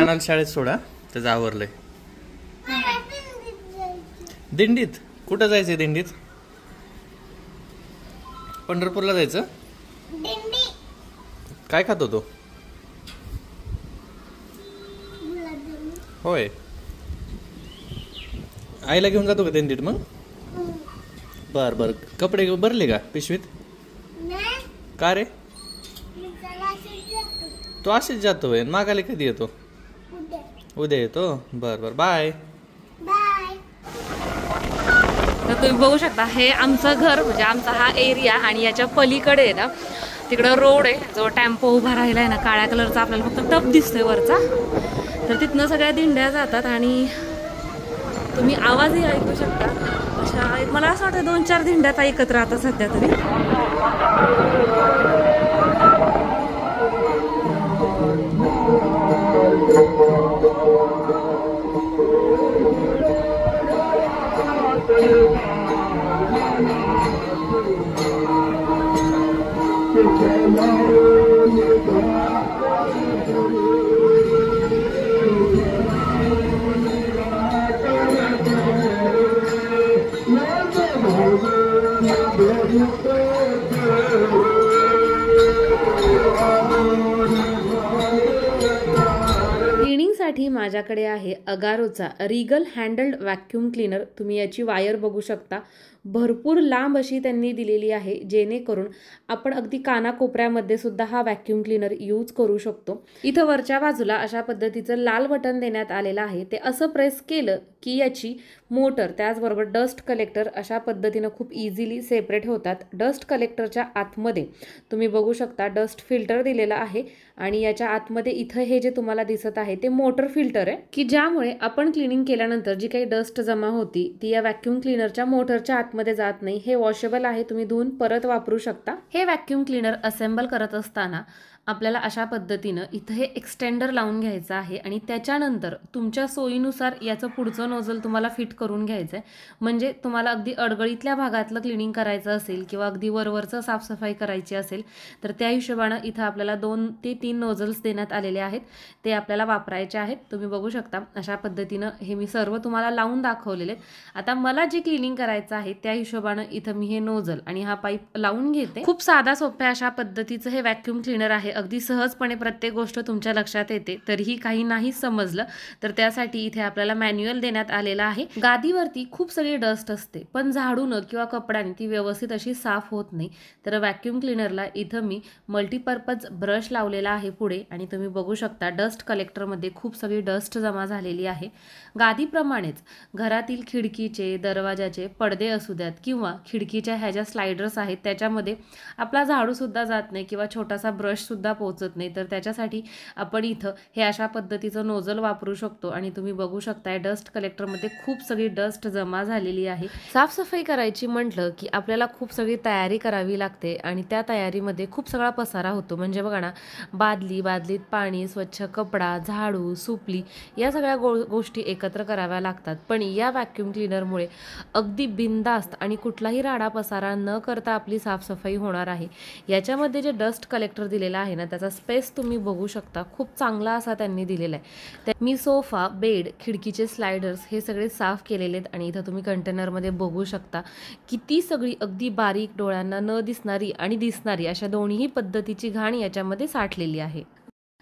नानाला शाळेत सोडा, त्याचं आवरलंय. दिंडीत कुठं जायचंय? दिंडीत पंढरपूरला जायचं. काय खातो तो? होय, आईला घेऊन जातो का दिंडीत मग? बर बर. कपडे भरले का पिशवीत? का रे? तो असेच जातोय. मागायला कधी येतो? उद्या येतो. बर बर, बाय. तर तुम्ही बघू शकता हे आमचं घर, म्हणजे आमचा हा एरिया, आणि याच्या पलीकडे आहे ना तिकडं रोड आहे जो टेम्पो उभा राहिला आहे ना, काळ्या कलरचा. आपल्याला फक्त टप दिसतोय वरचा. तर तिथनं सगळ्या दिंड्या जातात आणि तुम्ही आवाजही ऐकू शकता. अशा मला असं वाटतं 2-4 दिंड्यात ऐकत राहतात सध्या तरी. क्लिनिंगसाठी माझ्याकडे आहे अगारोचा रिगल हँडल्ड व्हॅक्यूम क्लीनर. तुम्ही याची वायर बघू शकता, भरपूर लांब अशी त्यांनी दिलेली आहे, जेणेकरून आपण अगदी कानाकोपऱ्यामध्ये सुद्धा हा व्हॅक्यूम क्लीनर यूज करू शकतो. इथं वरच्या बाजूला अशा पद्धतीचं लाल बटन देण्यात आलेलं आहे. ते असं प्रेस केलं की याची मोटर त्याचबरोबर डस्ट कलेक्टर अशा पद्धतीनं खूप इझिली सेपरेट होतात. डस्ट कलेक्टरच्या आतमध्ये तुम्ही बघू शकता डस्ट फिल्टर दिलेला आहे, आणि याच्या आतमध्ये इथं हे जे तुम्हाला दिसत आहे ते मोटर फिल्टर आहे, की ज्यामुळे आपण क्लिनिंग केल्यानंतर जी काही डस्ट जमा होती ती या व्हॅक्यूम क्लीनरच्या मोटरच्या आतमध्ये जात नाही. हे वॉशेबल आहे, तुम्ही धुवून परत वापरू शकता. हे व्हॅक्यूम क्लीनर असेंबल करत असताना आपल्याला अशा पद्धतीनं इथं हे एक्सटेंडर लावून घ्यायचं आहे, आणि त्याच्यानंतर तुमच्या सोयीनुसार याचं पुढचं नोझल तुम्हाला फिट करून घ्यायचं आहे. म्हणजे तुम्हाला अगदी अडगळीतल्या भागातलं क्लिनिंग करायचं असेल किंवा अगदी वरवरचं साफसफाई करायची असेल तर त्या हिशोबानं इथं आपल्याला 2 ते 3 नोझल्स देण्यात आलेले आहेत, ते आपल्याला वापरायचे आहेत. तुम्ही बघू शकता अशा पद्धतीनं हे मी सर्व तुम्हाला लावून दाखवलेले आहेत. आता मला जे क्लिनिंग करायचं आहे त्या हिशोबानं इथं मी हे नोझल आणि हा पाईप लावून घेते. खूप साधा सोप्या अशा पद्धतीचं हे व्हॅक्यूम क्लीनर आहे. अगदी सहजपणे प्रत्येक गोष्ट तुमच्या लक्षात येते. तरीही काही नाही समजलं तर त्यासाठी इथे आपल्याला मॅन्युअल देण्यात आलेला आहे. गादीवरती खूप सगळी डस्ट असते, पण झाडून किंवा कपड्याने ती व्यवस्थित अशी साफ होत नाही. तर व्हॅक्यूम क्लीनरला इथं मी मल्टीपर्पज ब्रश लावलेला आहे पुढे, आणि तुम्ही बघू शकता डस्ट कलेक्टरमध्ये खूप सगळी डस्ट जमा झालेली आहे. गादीप्रमाणेच घरातील खिडकीचे, दरवाजाचे पडदे असू द्यात किंवा खिडकीच्या ह्या ज्या स्लायडर्स आहेत त्याच्यामध्ये आपला झाडू सुद्धा जात नाही किंवा छोटासा ब्रश सुद्धा पोहोचत नाही. तर त्याच्यासाठी आपण इथं हे अशा पद्धतीचं नोझल वापरू शकतो, आणि तुम्ही बघू शकताय डस्ट कलेक्टरमध्ये खूप सगळी डस्ट जमा झालेली आहे. साफसफाई करायची म्हटलं की आपल्याला खूप सगळी तयारी करावी लागते, आणि त्या तयारीमध्ये खूप सगळा पसारा होतो. म्हणजे बघा ना, बादलीत पाणी, स्वच्छ कपडा, झाडू, सुपली या सगळ्या गोष्टी एकत्र कराव्या लागतात. पण या व्हॅक्यूम क्लीनरमुळे अगदी बिनधास्त आणि कुठलाही राडा पसारा न करता आपली साफसफाई होणार आहे. याच्यामध्ये जे डस्ट कलेक्टर दिलेला आहे ना, त्याचा स्पेस तुम्ही बघू शकता, खूप चांगला असा त्यांनी दिलेला आहे. मी सोफा, बेड, खिडकीचे स्लायडर्स हे सगळे साफ केलेले आहेत, आणि इथं तुम्ही कंटेनरमध्ये बघू शकता किती सगळी अगदी बारीक, डोळ्यांना न दिसणारी आणि दिसणारी अशा दोन्ही पद्धतीची घाण याच्यामध्ये साठलेली आहे.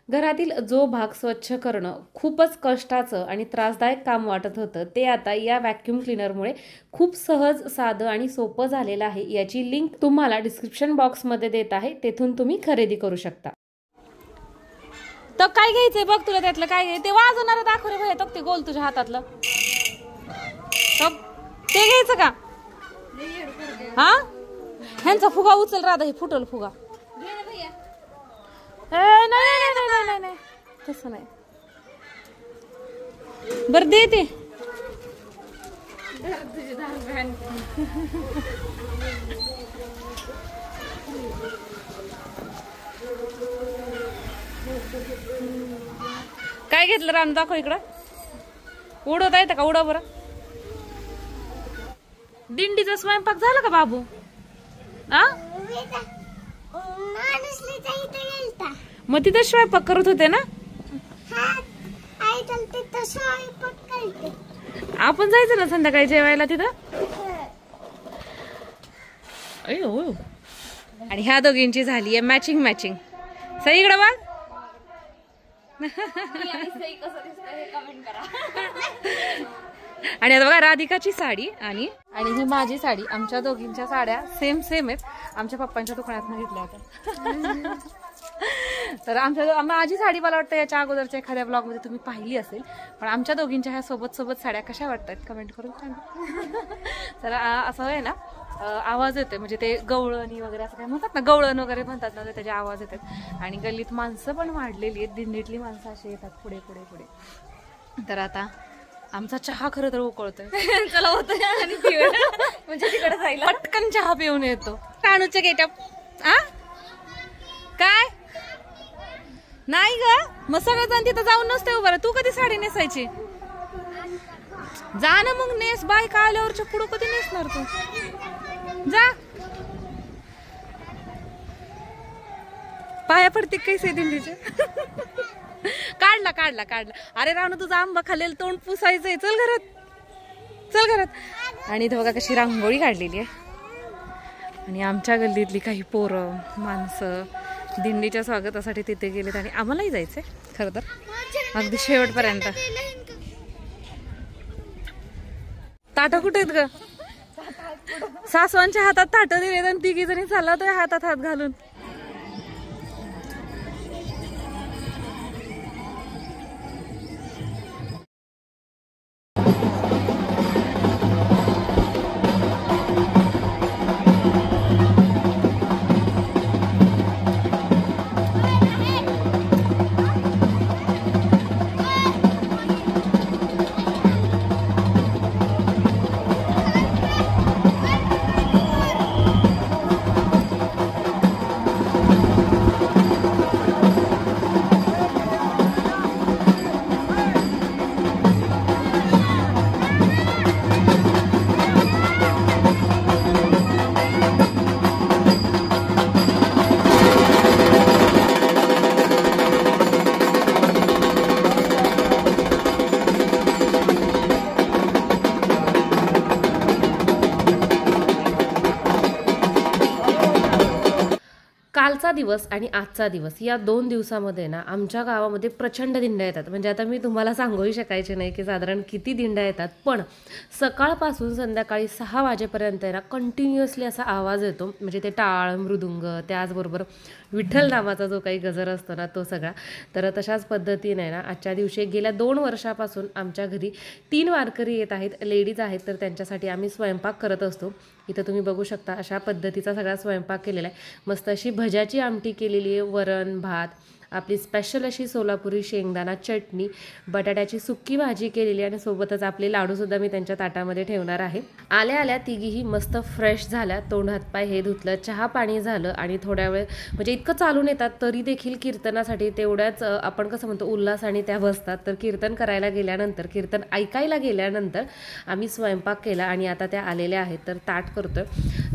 घरातील जो भाग स्वच्छ करणं खूपच कष्टाचं आणि त्रासदायक काम वाटत होतं, ते आता या व्हॅक्यूम क्लीनरमुळे खूप सहज, साधं आणि सोपं झालेलं आहे. याची लिंक तुम्हाला डिस्क्रिप्शन बॉक्समध्ये देत आहे, तेथून तुम्ही खरेदी करू शकता. तर काय घ्यायचंय बघ तुला, त्यातलं काय घ्यायचं? ते वाजवणारं दाखव रे भैया, ते गोल तुझ्या हातातलं ते घ्यायचं का? हा, ह्यांचा फुगा उचल राधा, हे फुटल फुगा. नाही तसं नाही, बरं दे ते. काय घेतलं राम, दाखव इकडं. उडवता येतं का? उडव बरं. दिंडीचा स्वयंपाक झाला का बाबू? मग तिथं स्वयंपाक करत होते ना? आपण जायचं ना संध्याकाळी जेवायला तिथं. अयो. आणि ह्या दोघींची झाली आहे मॅचिंग मॅचिंग. सई इकडं बघ. आणि आता बघा राधिकाची साडी आणि ही माझी साडी. आमच्या दोघींच्या साड्या सेम सेम आहेत. आमच्या पप्पांच्या दुकानात घेतल्या होत्या. तर माझी साडी मला वाटतं याच्या अगोदरच्या एखाद्या ब्लॉग मध्ये तुम्ही पाहिली असेल. पण आमच्या दोघींच्या ह्या सोबत सोबत साड्या कशा वाटतात कमेंट करून सांगा. तर असं आहे ना आवाज येते म्हणजे ते गवळणी वगैरे असं काय म्हणतात ना, गवळण वगैरे म्हणतात ना, त्याचे आवाज येतात. आणि गल्लीत माणसं पण वाढलेली आहेत. दिंडीतली माणसं अशी येतात पुढे पुढे पुढे. तर आता आमचा चहा खरं तर उकळतोय. चला होतं म्हणजे तिकडे जायला पटकन चहा पिऊन येतो. कानूच्या गेटअप काय नाही ग. मग सगळेजण तिथं जाऊन नसते उभं. तू कधी साडी नेसायची? जा ना मग नेस. बायका आल्यावरच्या पुढं कधी नेसणार तू? जा. पाया पडते कैसे दिंडीचे. काढला काढला काढला. अरे राणू तुझा आंबा खाल्लेलं तोंड पुसायचंय. चल घरात चल घरात. आणि इथं बघा कशी रांगोळी काढलेली आहे. आणि आमच्या गल्लीतली काही पोरं माणसं दिंडीच्या स्वागतासाठी तिथे गेलेत. आणि आम्हालाही जायचंय खरं तर अगदी शेवटपर्यंत. ताटं कुठे आहेत ग? सासवांच्या हातात ताटं दिलेत आणि तिघी जणी चालला होता हातात हात घालून. कालचा दिवस आणि आजचा दिवस या 2 दिवसामध्ये ना आमच्या गावामध्ये प्रचंड दिंड्या येतात. म्हणजे आता मी तुम्हाला सांगूही शकायचे नाही की साधारण किती दिंड्या येतात. पण सकाळपासून संध्याकाळी 6 वाजेपर्यंत आहे ना कंटिन्युअसली असा आवाज येतो. म्हणजे ते टाळ मृदुंग त्याचबरोबर विठ्ठल नामाचा जो काही गजर असतो ना तो सगळा. तर तशाच पद्धतीने ना आजच्या दिवशी गेल्या 2 वर्षापासून आमच्या घरी 3 वारकरी येत आहेत. लेडीज आहेत. तर त्यांच्यासाठी आम्ही स्वयंपाक करत असतो. इथं तुम्ही बघू शकता अशा पद्धतीचा सगळा स्वयंपाक केलेला आहे. मस्त अशी भज्याची आमटी केलेली आहे. वरण भात, आपली स्पेशल अशी सोलापुरी शेंगदाणा चटणी, बटाट्याची सुक्की भाजी केलेली आणि सोबतच आपले लाडूसुद्धा मी त्यांच्या ताटामध्ये ठेवणार आहे. आल्या आल्या तिघीही मस्त फ्रेश झाल्या. तोंड हातपाय हे धुतलं, चहा पाणी झालं आणि थोड्या वेळ म्हणजे इतकं चालून येतात तरी देखील कीर्तनासाठी तेवढ्याच आपण कसं म्हणतो उल्हास आणि त्या बसतात. तर कीर्तन करायला गेल्यानंतर कीर्तन ऐकायला गेल्यानंतर आम्ही स्वयंपाक केला आणि आता त्या आलेल्या आहेत. तर ताट करतोय.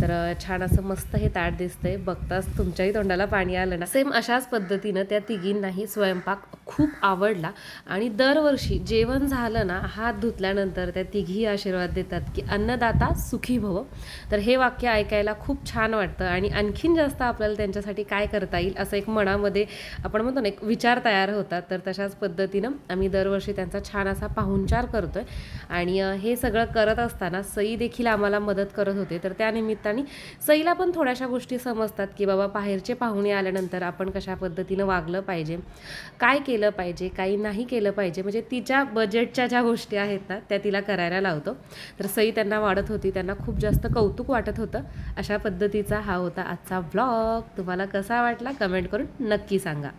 तर छान असं मस्त हे ताट दिसतंय. बघताच तुमच्याही तोंडाला पाणी आलं ना. सेम अशाच पद्धतीनं त्या तिघींनाही स्वयंपाक खूप आवडला आणि दरवर्षी जेवण झालं ना हात धुतल्यानंतर त्या तिघी आशीर्वाद देतात की अन्नदाता सुखी भव. तर हे वाक्य ऐकायला खूप छान वाटतं आणि आणखीन जास्त आपल्याला त्यांच्यासाठी काय करता येईल असं एक मनामध्ये आपण म्हणतो ना एक विचार तयार होतात. तर तशाच पद्धतीनं आम्ही दरवर्षी त्यांचा छान असा पाहुणचार करतोय. आणि हे सगळं करत असताना सई देखील आम्हाला मदत करत होते. तर त्या निमित्ताने सईला पण थोड्याशा गोष्टी समजतात की बाबा बाहेरचे पाहुणे आल्यानंतर आपण कशा पद्धतीनं वागलं पाहिजे, काय केलं पाहिजे, काही नाही केलं पाहिजे. म्हणजे तिच्या बजेटच्या ज्या गोष्टी आहेत ना त्या तिला करायला लावतो. तर सई त्यांना वाढत होती. त्यांना खूप जास्त कौतुक वाटत होतं. अशा पद्धतीचा हा होता आजचा व्लॉग. तुम्हाला कसा वाटला कमेंट करून नक्की सांगा.